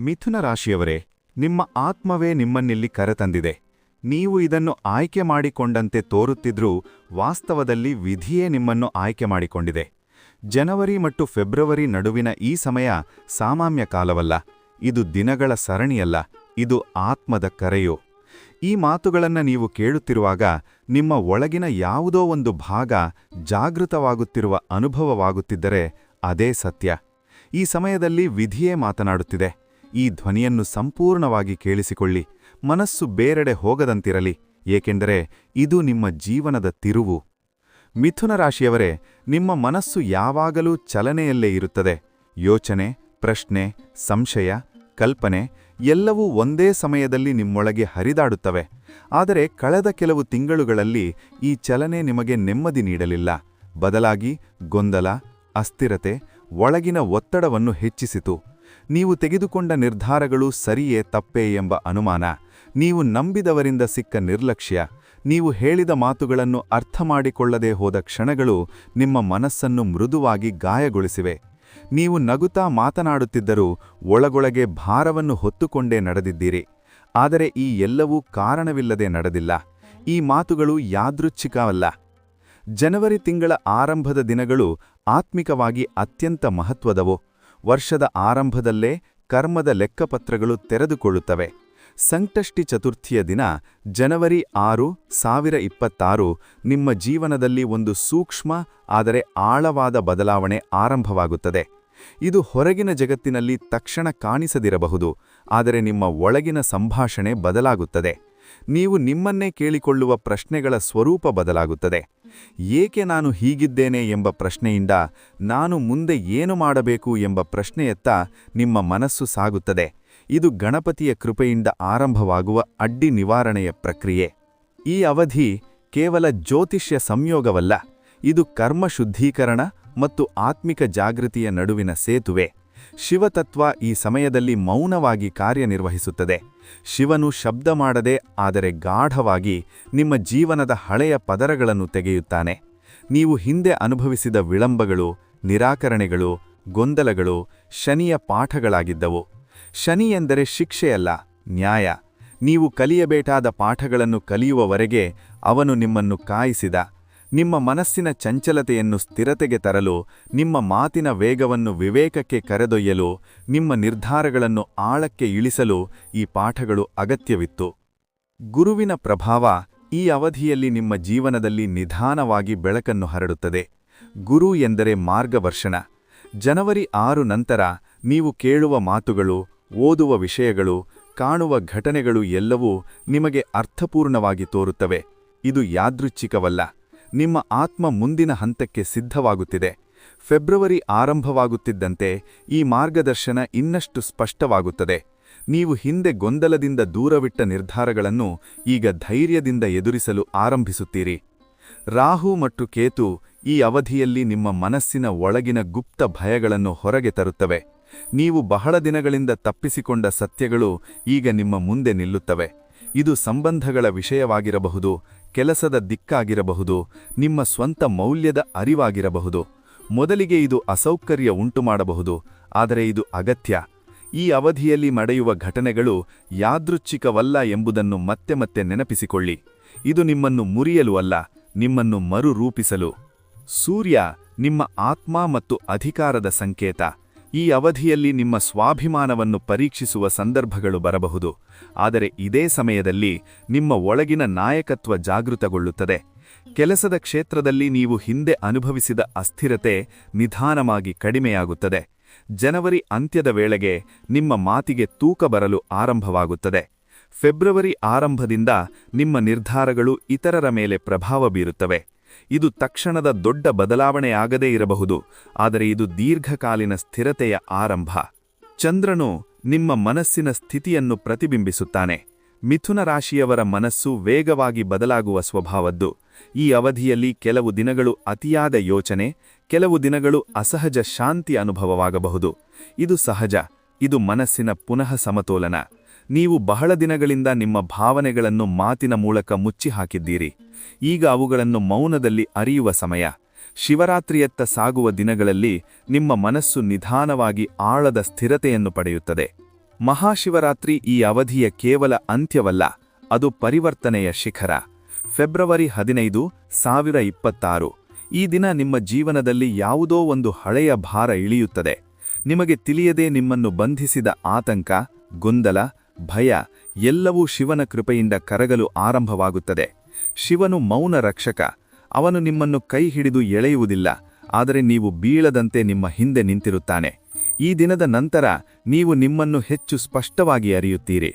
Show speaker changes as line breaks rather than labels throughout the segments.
ಮಿಥುನ ರಾಶಿಯವರೇ, ನಿಮ್ಮ ಆತ್ಮವೇ ನಿಮ್ಮನ್ನಿಲ್ಲಿ ಕರೆತಂದಿದೆ. ನೀವು ಇದನ್ನು ಆಯ್ಕೆ ಮಾಡಿಕೊಂಡಂತೆ ತೋರುತ್ತಿದ್ರೂ ವಾಸ್ತವದಲ್ಲಿ ವಿಧಿಯೇ ನಿಮ್ಮನ್ನು ಆಯ್ಕೆ ಮಾಡಿಕೊಂಡಿದೆ. ಜನವರಿ ಮತ್ತು ಫೆಬ್ರವರಿ ನಡುವಿನ ಈ ಸಮಯ ಸಾಮಾನ್ಯ ಕಾಲವಲ್ಲ. ಇದು ದಿನಗಳ ಸರಣಿಯಲ್ಲ, ಇದು ಆತ್ಮದ ಕರೆಯೋ. ಈ ಮಾತುಗಳನ್ನು ನೀವು ಕೇಳುತ್ತಿರುವಾಗ ನಿಮ್ಮ ಒಳಗಿನ ಯಾವುದೋ ಒಂದು ಭಾಗ ಜಾಗೃತವಾಗುತ್ತಿರುವ ಅನುಭವವಾಗುತ್ತಿದ್ದರೆ ಅದೇ ಸತ್ಯ. ಈ ಸಮಯದಲ್ಲಿ ವಿಧಿಯೇ ಮಾತನಾಡುತ್ತಿದೆ. ಈ ಧ್ವನಿಯನ್ನು ಸಂಪೂರ್ಣವಾಗಿ ಕೇಳಿಸಿಕೊಳ್ಳಿ. ಮನಸ್ಸು ಬೇರೆಡೆ ಹೋಗದಂತಿರಲಿ, ಏಕೆಂದರೆ ಇದು ನಿಮ್ಮ ಜೀವನದ ತಿರುವು. ಮಿಥುನ ರಾಶಿಯವರೇ, ನಿಮ್ಮ ಮನಸ್ಸು ಯಾವಾಗಲೂ ಚಲನೆಯಲ್ಲೇ ಇರುತ್ತದೆ. ಯೋಚನೆ, ಪ್ರಶ್ನೆ, ಸಂಶಯ, ಕಲ್ಪನೆ ಎಲ್ಲವೂ ಒಂದೇ ಸಮಯದಲ್ಲಿ ನಿಮ್ಮೊಳಗೆ ಹರಿದಾಡುತ್ತವೆ. ಆದರೆ ಕಳೆದ ಕೆಲವು ತಿಂಗಳುಗಳಲ್ಲಿ ಈ ಚಲನೆ ನಿಮಗೆ ನೆಮ್ಮದಿ ನೀಡಲಿಲ್ಲ. ಬದಲಾಗಿ ಗೊಂದಲ, ಅಸ್ಥಿರತೆ, ಒಳಗಿನ ಒತ್ತಡವನ್ನು ಹೆಚ್ಚಿಸಿತು. ನೀವು ತೆಗೆದುಕೊಂಡ ನಿರ್ಧಾರಗಳು ಸರಿಯೇ ತಪ್ಪೇ ಎಂಬ ಅನುಮಾನ, ನೀವು ನಂಬಿದವರಿಂದ ಸಿಕ್ಕ ನಿರ್ಲಕ್ಷ್ಯ, ನೀವು ಹೇಳಿದ ಮಾತುಗಳನ್ನು ಅರ್ಥಮಾಡಿಕೊಳ್ಳದೆ ಹೋದ ಕ್ಷಣಗಳು ನಿಮ್ಮ ಮನಸ್ಸನ್ನು ಮೃದುವಾಗಿ ಗಾಯಗೊಳಿಸಿವೆ. ನೀವು ನಗುತ್ತಾ ಮಾತನಾಡುತ್ತಿದ್ದರೂ ಒಳಗೊಳಗೆ ಭಾರವನ್ನು ಹೊತ್ತುಕೊಂಡೇ ನಡೆದಿದ್ದೀರಿ. ಆದರೆ ಈ ಎಲ್ಲವೂ ಕಾರಣವಿಲ್ಲದೆ ನಡೆದಿಲ್ಲ. ಈ ಮಾತುಗಳು ಯಾದೃಚ್ಛಿಕವಲ್ಲ. ಜನವರಿ ತಿಂಗಳ ಆರಂಭದ ದಿನಗಳು ಆತ್ಮಿಕವಾಗಿ ಅತ್ಯಂತ ಮಹತ್ವದವು. ವರ್ಷದ ಆರಂಭದಲ್ಲೇ ಕರ್ಮದ ಲೆಕ್ಕಪತ್ರಗಳು ತೆರೆದುಕೊಳ್ಳುತ್ತವೆ. ಸಂಕಷ್ಟಿ ಚತುರ್ಥಿಯ ದಿನ ಜನವರಿ 6, 2026 ನಿಮ್ಮ ಜೀವನದಲ್ಲಿ ಒಂದು ಸೂಕ್ಷ್ಮ ಆದರೆ ಆಳವಾದ ಬದಲಾವಣೆ ಆರಂಭವಾಗುತ್ತದೆ. ಇದು ಹೊರಗಿನ ಜಗತ್ತಿನಲ್ಲಿ ತಕ್ಷಣ ಕಾಣಿಸದಿರಬಹುದು, ಆದರೆ ನಿಮ್ಮ ಒಳಗಿನ ಸಂಭಾಷಣೆ ಬದಲಾಗುತ್ತದೆ. ನೀವು ನಿಮ್ಮನ್ನೇ ಕೇಳಿಕೊಳ್ಳುವ ಪ್ರಶ್ನೆಗಳ ಸ್ವರೂಪ ಬದಲಾಗುತ್ತದೆ. ಏಕೆ ನಾನು ಹೀಗಿದ್ದೇನೆ ಎಂಬ ಪ್ರಶ್ನೆಯಿಂದ ನಾನು ಮುಂದೆ ಏನು ಮಾಡಬೇಕು ಎಂಬ ಪ್ರಶ್ನೆಯತ್ತ ನಿಮ್ಮ ಮನಸ್ಸು ಸಾಗುತ್ತದೆ. ಇದು ಗಣಪತಿಯ ಕೃಪೆಯಿಂದ ಆರಂಭವಾಗುವ ಅಡ್ಡಿ ನಿವಾರಣೆಯ ಪ್ರಕ್ರಿಯೆ. ಈ ಅವಧಿ ಕೇವಲ ಜ್ಯೋತಿಷ್ಯ ಸಂಯೋಗವಲ್ಲ, ಇದು ಕರ್ಮ ಶುದ್ಧೀಕರಣ ಮತ್ತು ಆತ್ಮಿಕ ಜಾಗೃತಿಯ ನಡುವಿನ ಸೇತುವೆ. ಶಿವತತ್ವ ಈ ಸಮಯದಲ್ಲಿ ಮೌನವಾಗಿ ಕಾರ್ಯನಿರ್ವಹಿಸುತ್ತದೆ. ಶಿವನು ಶಬ್ದ ಮಾಡದೆ ಆದರೆ ಗಾಢವಾಗಿ ನಿಮ್ಮ ಜೀವನದ ಹಳೆಯ ಪದರಗಳನ್ನು ತೆಗೆಯುತ್ತಾನೆ. ನೀವು ಹಿಂದೆ ಅನುಭವಿಸಿದ ವಿಳಂಬಗಳು, ನಿರಾಕರಣೆಗಳು, ಗೊಂದಲಗಳು ಶನಿಯ ಪಾಠಗಳಾಗಿದ್ದವು. ಶನಿ ಎಂದರೆ ಶಿಕ್ಷೆಯಲ್ಲ, ನ್ಯಾಯ. ನೀವು ಕಲಿಯಬೇಕಾದ ಪಾಠಗಳನ್ನು ಕಲಿಯುವವರೆಗೆ ಅವನು ನಿಮ್ಮನ್ನು ಕಾಯಿಸಿದ. ನಿಮ್ಮ ಮನಸ್ಸಿನ ಚಂಚಲತೆಯನ್ನು ಸ್ಥಿರತೆಗೆ ತರಲು, ನಿಮ್ಮ ಮಾತಿನ ವೇಗವನ್ನು ವಿವೇಕಕ್ಕೆ ಕರೆದೊಯ್ಯಲು, ನಿಮ್ಮ ನಿರ್ಧಾರಗಳನ್ನು ಆಳಕ್ಕೆ ಇಳಿಸಲು ಈ ಪಾಠಗಳು ಅಗತ್ಯವಿತ್ತು. ಗುರುವಿನ ಪ್ರಭಾವ ಈ ಅವಧಿಯಲ್ಲಿ ನಿಮ್ಮ ಜೀವನದಲ್ಲಿ ನಿಧಾನವಾಗಿ ಬೆಳಕನ್ನು ಹರಡುತ್ತದೆ. ಗುರು ಎಂದರೆ ಮಾರ್ಗದರ್ಶನ. ಜನವರಿ 6 ನಂತರ ನೀವು ಕೇಳುವ ಮಾತುಗಳು, ಓದುವ ವಿಷಯಗಳು, ಕಾಣುವ ಘಟನೆಗಳು ಎಲ್ಲವೂ ನಿಮಗೆ ಅರ್ಥಪೂರ್ಣವಾಗಿ ತೋರುತ್ತವೆ. ಇದು ಯಾದೃಚ್ಛಿಕವಲ್ಲ. ನಿಮ್ಮ ಆತ್ಮ ಮುಂದಿನ ಹಂತಕ್ಕೆ ಸಿದ್ಧವಾಗುತ್ತಿದೆ. ಫೆಬ್ರವರಿ ಆರಂಭವಾಗುತ್ತಿದ್ದಂತೆ ಈ ಮಾರ್ಗದರ್ಶನ ಇನ್ನಷ್ಟು ಸ್ಪಷ್ಟವಾಗುತ್ತದೆ. ನೀವು ಹಿಂದೆ ಗೊಂದಲದಿಂದ ದೂರವಿಟ್ಟ ನಿರ್ಧಾರಗಳನ್ನು ಈಗ ಧೈರ್ಯದಿಂದ ಎದುರಿಸಲು ಆರಂಭಿಸುತ್ತೀರಿ. ರಾಹು ಮತ್ತು ಕೇತು ಈ ಅವಧಿಯಲ್ಲಿ ನಿಮ್ಮ ಮನಸ್ಸಿನ ಒಳಗಿನ ಗುಪ್ತ ಭಯಗಳನ್ನು ಹೊರಗೆ ತರುತ್ತವೆ. ನೀವು ಬಹಳ ದಿನಗಳಿಂದ ತಪ್ಪಿಸಿಕೊಂಡ ಸತ್ಯಗಳು ಈಗ ನಿಮ್ಮ ಮುಂದೆ ನಿಲ್ಲುತ್ತವೆ. ಇದು ಸಂಬಂಧಗಳ ವಿಷಯವಾಗಿರಬಹುದು, ಕೆಲಸದ ದಿಕ್ಕಾಗಿರಬಹುದು, ನಿಮ್ಮ ಸ್ವಂತ ಮೌಲ್ಯದ ಅರಿವಾಗಿರಬಹುದು. ಮೊದಲಿಗೆ ಇದು ಅಸೌಕರ್ಯ ಉಂಟುಮಾಡಬಹುದು, ಆದರೆ ಇದು ಅಗತ್ಯ. ಈ ಅವಧಿಯಲ್ಲಿ ನಡೆಯುವ ಘಟನೆಗಳು ಯಾದೃಚ್ಛಿಕವಲ್ಲ ಎಂಬುದನ್ನು ಮತ್ತೆ ಮತ್ತೆ ನೆನಪಿಸಿಕೊಳ್ಳಿ. ಇದು ನಿಮ್ಮನ್ನು ಮುರಿಯಲು ಅಲ್ಲ, ನಿಮ್ಮನ್ನು ಮರುರೂಪಿಸಲು. ಸೂರ್ಯ ನಿಮ್ಮ ಆತ್ಮ ಮತ್ತು ಅಧಿಕಾರದ ಸಂಕೇತ. ಈ ಅವಧಿಯಲ್ಲಿ ನಿಮ್ಮ ಸ್ವಾಭಿಮಾನವನ್ನು ಪರೀಕ್ಷಿಸುವ ಸಂದರ್ಭಗಳು ಬರಬಹುದು, ಆದರೆ ಇದೇ ಸಮಯದಲ್ಲಿ ನಿಮ್ಮ ಒಳಗಿನ ನಾಯಕತ್ವ ಜಾಗೃತಗೊಳ್ಳುತ್ತದೆ. ಕೆಲಸದ ಕ್ಷೇತ್ರದಲ್ಲಿ ನೀವು ಹಿಂದೆ ಅನುಭವಿಸಿದ ಅಸ್ಥಿರತೆ ನಿಧಾನವಾಗಿ ಕಡಿಮೆಯಾಗುತ್ತದೆ. ಜನವರಿ ಅಂತ್ಯದ ವೇಳೆಗೆ ನಿಮ್ಮ ಮಾತಿಗೆ ತೂಕ ಬರಲು ಆರಂಭವಾಗುತ್ತದೆ. ಫೆಬ್ರವರಿ ಆರಂಭದಿಂದ ನಿಮ್ಮ ನಿರ್ಧಾರಗಳು ಇತರರ ಮೇಲೆ ಪ್ರಭಾವ ಬೀರುತ್ತವೆ. ಇದು ತಕ್ಷಣದ ದೊಡ್ಡ ಬದಲಾವಣೆಯಾಗದೇ ಇರಬಹುದು, ಆದರೆ ಇದು ದೀರ್ಘಕಾಲೀನ ಸ್ಥಿರತೆಯ ಆರಂಭ. ಚಂದ್ರನು ನಿಮ್ಮ ಮನಸ್ಸಿನ ಸ್ಥಿತಿಯನ್ನು ಪ್ರತಿಬಿಂಬಿಸುತ್ತಾನೆ. ಮಿಥುನ ರಾಶಿಯವರ ಮನಸ್ಸು ವೇಗವಾಗಿ ಬದಲಾಗುವ ಸ್ವಭಾವದ್ದು. ಈ ಅವಧಿಯಲ್ಲಿ ಕೆಲವು ದಿನಗಳು ಅತಿಯಾದ ಯೋಚನೆ, ಕೆಲವು ದಿನಗಳು ಅಸಹಜ ಶಾಂತಿ ಅನುಭವವಾಗಬಹುದು. ಇದು ಸಹಜ. ಇದು ಮನಸ್ಸಿನ ಪುನಃ ಸಮತೋಲನ. ನೀವು ಬಹಳ ದಿನಗಳಿಂದ ನಿಮ್ಮ ಭಾವನೆಗಳನ್ನು ಮಾತಿನ ಮೂಲಕ ಮುಚ್ಚಿಹಾಕಿದ್ದೀರಿ. ಈಗ ಅವುಗಳನ್ನು ಮೌನದಲ್ಲಿ ಅರಿಯುವ ಸಮಯ. ಶಿವರಾತ್ರಿಯತ್ತ ಸಾಗುವ ದಿನಗಳಲ್ಲಿ ನಿಮ್ಮ ಮನಸ್ಸು ನಿಧಾನವಾಗಿ ಆಳದ ಸ್ಥಿರತೆಯನ್ನು ಪಡೆಯುತ್ತದೆ. ಮಹಾಶಿವರಾತ್ರಿ ಈ ಅವಧಿಯ ಕೇವಲ ಅಂತ್ಯವಲ್ಲ, ಅದು ಪರಿವರ್ತನೆಯ ಶಿಖರ. ಫೆಬ್ರವರಿ 15, 2026. ಈ ದಿನ ನಿಮ್ಮ ಜೀವನದಲ್ಲಿ ಯಾವುದೋ ಒಂದು ಹಳೆಯ ಭಾರ ಇಳಿಯುತ್ತದೆ. ನಿಮಗೆ ತಿಳಿಯದೆ ನಿಮ್ಮನ್ನು ಬಂಧಿಸಿದ ಆತಂಕ, ಗೊಂದಲ, ಭಯ ಎಲ್ಲವೂ ಶಿವನ ಕೃಪೆಯಿಂದ ಕರಗಲು ಆರಂಭವಾಗುತ್ತದೆ. ಶಿವನು ಮೌನ ರಕ್ಷಕ. ಅವನು ನಿಮ್ಮನ್ನು ಕೈ ಹಿಡಿದು ಎಳೆಯುವುದಿಲ್ಲ, ಆದರೆ ನೀವು ಬೀಳದಂತೆ ನಿಮ್ಮ ಹಿಂದೆ ನಿಂತಿರುತ್ತಾನೆ. ಈ ದಿನದ ನಂತರ ನೀವು ನಿಮ್ಮನ್ನು ಹೆಚ್ಚು ಸ್ಪಷ್ಟವಾಗಿ ಅರಿಯುತ್ತೀರಿ.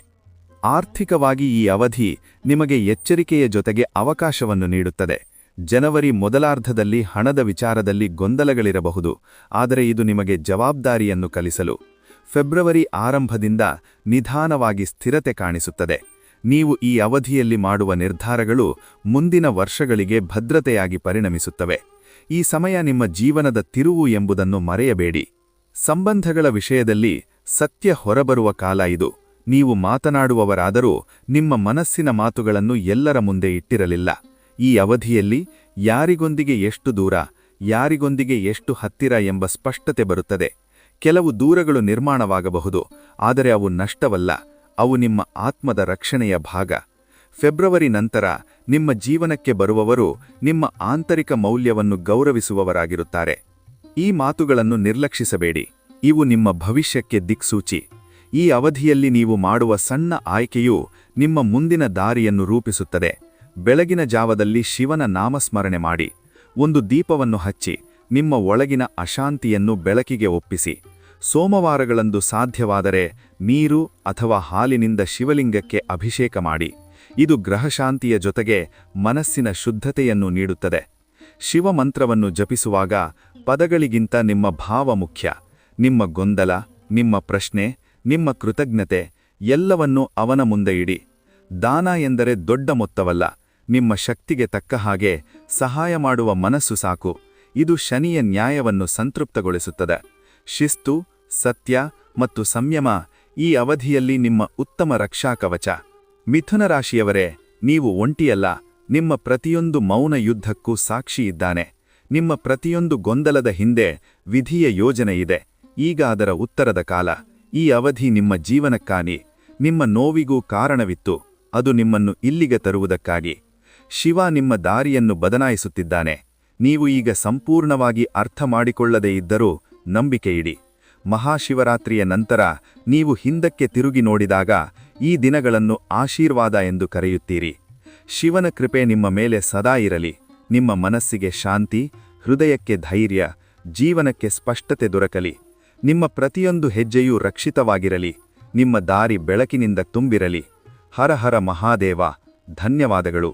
ಆರ್ಥಿಕವಾಗಿ ಈ ಅವಧಿ ನಿಮಗೆ ಎಚ್ಚರಿಕೆಯ ಜೊತೆಗೆ ಅವಕಾಶವನ್ನು ನೀಡುತ್ತದೆ. ಜನವರಿ ಮೊದಲಾರ್ಧದಲ್ಲಿ ಹಣದ ವಿಚಾರದಲ್ಲಿ ಗೊಂದಲಗಳಿರಬಹುದು, ಆದರೆ ಇದು ನಿಮಗೆ ಜವಾಬ್ದಾರಿಯನ್ನು ಕಲಿಸಲು. ಫೆಬ್ರವರಿ ಆರಂಭದಿಂದ ನಿಧಾನವಾಗಿ ಸ್ಥಿರತೆ ಕಾಣಿಸುತ್ತದೆ. ನೀವು ಈ ಅವಧಿಯಲ್ಲಿ ಮಾಡುವ ನಿರ್ಧಾರಗಳು ಮುಂದಿನ ವರ್ಷಗಳಿಗೆ ಭದ್ರತೆಯಾಗಿ ಪರಿಣಮಿಸುತ್ತವೆ. ಈ ಸಮಯ ನಿಮ್ಮ ಜೀವನದ ತಿರುವು ಎಂಬುದನ್ನು ಮರೆಯಬೇಡಿ. ಸಂಬಂಧಗಳ ವಿಷಯದಲ್ಲಿ ಸತ್ಯ ಹೊರಬರುವ ಕಾಲ ಇದು. ನೀವು ಮಾತನಾಡುವವರಾದರೂ ನಿಮ್ಮ ಮನಸ್ಸಿನ ಮಾತುಗಳನ್ನು ಎಲ್ಲರ ಮುಂದೆ ಇಟ್ಟಿರಲಿಲ್ಲ. ಈ ಅವಧಿಯಲ್ಲಿ ಯಾರಿಗೊಂದಿಗೆ ಎಷ್ಟು ದೂರ, ಯಾರಿಗೊಂದಿಗೆ ಎಷ್ಟು ಹತ್ತಿರ ಎಂಬ ಸ್ಪಷ್ಟತೆ ಬರುತ್ತದೆ. ಕೆಲವು ದೂರಗಳು ನಿರ್ಮಾಣವಾಗಬಹುದು, ಆದರೆ ಅವು ನಷ್ಟವಲ್ಲ, ಅವು ನಿಮ್ಮ ಆತ್ಮದ ರಕ್ಷಣೆಯ ಭಾಗ. ಫೆಬ್ರವರಿ ನಂತರ ನಿಮ್ಮ ಜೀವನಕ್ಕೆ ಬರುವವರು ನಿಮ್ಮ ಆಂತರಿಕ ಮೌಲ್ಯವನ್ನು ಗೌರವಿಸುವವರಾಗಿರುತ್ತಾರೆ. ಈ ಮಾತುಗಳನ್ನು ನಿರ್ಲಕ್ಷಿಸಬೇಡಿ, ಇವು ನಿಮ್ಮ ಭವಿಷ್ಯಕ್ಕೆ ದಿಕ್ಸೂಚಿ. ಈ ಅವಧಿಯಲ್ಲಿ ನೀವು ಮಾಡುವ ಸಣ್ಣ ಆಯ್ಕೆಯು ನಿಮ್ಮ ಮುಂದಿನ ದಾರಿಯನ್ನು ರೂಪಿಸುತ್ತದೆ. ಬೆಳಗಿನ ಜಾವದಲ್ಲಿ ಶಿವನ ನಾಮಸ್ಮರಣೆ ಮಾಡಿ. ಒಂದು ದೀಪವನ್ನು ಹಚ್ಚಿ ನಿಮ್ಮ ಒಳಗಿನ ಅಶಾಂತಿಯನ್ನು ಬೆಳಕಿಗೆ ಒಪ್ಪಿಸಿ. ಸೋಮವಾರಗಳಂದು ಸಾಧ್ಯವಾದರೆ ನೀರು ಅಥವಾ ಹಾಲಿನಿಂದ ಶಿವಲಿಂಗಕ್ಕೆ ಅಭಿಷೇಕ ಮಾಡಿ. ಇದು ಗ್ರಹಶಾಂತಿಯ ಜೊತೆಗೆ ಮನಸ್ಸಿನ ಶುದ್ಧತೆಯನ್ನು ನೀಡುತ್ತದೆ. ಶಿವಮಂತ್ರವನ್ನು ಜಪಿಸುವಾಗ ಪದಗಳಿಗಿಂತ ನಿಮ್ಮ ಭಾವ ಮುಖ್ಯ. ನಿಮ್ಮ ಗೊಂದಲ, ನಿಮ್ಮ ಪ್ರಶ್ನೆ, ನಿಮ್ಮ ಕೃತಜ್ಞತೆ ಎಲ್ಲವನ್ನೂ ಅವನ ಮುಂದೆ ಇಡಿ. ದಾನ ಎಂದರೆ ದೊಡ್ಡ ಮೊತ್ತವಲ್ಲ, ನಿಮ್ಮ ಶಕ್ತಿಗೆ ತಕ್ಕ ಹಾಗೆ ಸಹಾಯ ಮಾಡುವ ಮನಸ್ಸು ಸಾಕು. ಇದು ಶನಿಯ ನ್ಯಾಯವನ್ನು ಸಂತೃಪ್ತಗೊಳಿಸುತ್ತದೆ. ಶಿಸ್ತು, ಸತ್ಯ ಮತ್ತು ಸಂಯಮ ಈ ಅವಧಿಯಲ್ಲಿ ನಿಮ್ಮ ಉತ್ತಮ ರಕ್ಷಾಕವಚ. ಮಿಥುನ ರಾಶಿಯವರೇ, ನೀವು ಒಂಟಿಯಲ್ಲ. ನಿಮ್ಮ ಪ್ರತಿಯೊಂದು ಮೌನ ಯುದ್ಧಕ್ಕೂ ಸಾಕ್ಷಿಯಿದ್ದಾನೆ. ನಿಮ್ಮ ಪ್ರತಿಯೊಂದು ಗೊಂದಲದ ಹಿಂದೆ ವಿಧಿಯ ಯೋಜನೆ ಇದೆ. ಈಗ ಅದರ ಉತ್ತರದ ಕಾಲ. ಈ ಅವಧಿ ನಿಮ್ಮ ಜೀವನಕ್ಕಾಗಿ, ನಿಮ್ಮ ನೋವಿಗೂ ಕಾರಣವಿತ್ತು. ಅದು ನಿಮ್ಮನ್ನು ಇಲ್ಲಿಗೆ ತರುವುದಕ್ಕಾಗಿ. ಶಿವ ನಿಮ್ಮ ದಾರಿಯನ್ನು ಬದಲಾಯಿಸುತ್ತಿದ್ದಾನೆ. ನೀವು ಈಗ ಸಂಪೂರ್ಣವಾಗಿ ಅರ್ಥ ಮಾಡಿಕೊಳ್ಳದೇ ಇದ್ದರೂ ನಂಬಿಕೆಯಿಡಿ. ಮಹಾಶಿವರಾತ್ರಿಯ ನಂತರ ನೀವು ಹಿಂದಕ್ಕೆ ತಿರುಗಿ ನೋಡಿದಾಗ ಈ ದಿನಗಳನ್ನು ಆಶೀರ್ವಾದ ಎಂದು ಕರೆಯುತ್ತೀರಿ. ಶಿವನ ಕೃಪೆ ನಿಮ್ಮ ಮೇಲೆ ಸದಾ ಇರಲಿ. ನಿಮ್ಮ ಮನಸ್ಸಿಗೆ ಶಾಂತಿ, ಹೃದಯಕ್ಕೆ ಧೈರ್ಯ, ಜೀವನಕ್ಕೆ ಸ್ಪಷ್ಟತೆ ದೊರಕಲಿ. ನಿಮ್ಮ ಪ್ರತಿಯೊಂದು ಹೆಜ್ಜೆಯೂ ರಕ್ಷಿತವಾಗಿರಲಿ. ನಿಮ್ಮ ದಾರಿ ಬೆಳಕಿನಿಂದ ತುಂಬಿರಲಿ. ಹರ ಹರ ಮಹಾದೇವ. ಧನ್ಯವಾದಗಳು.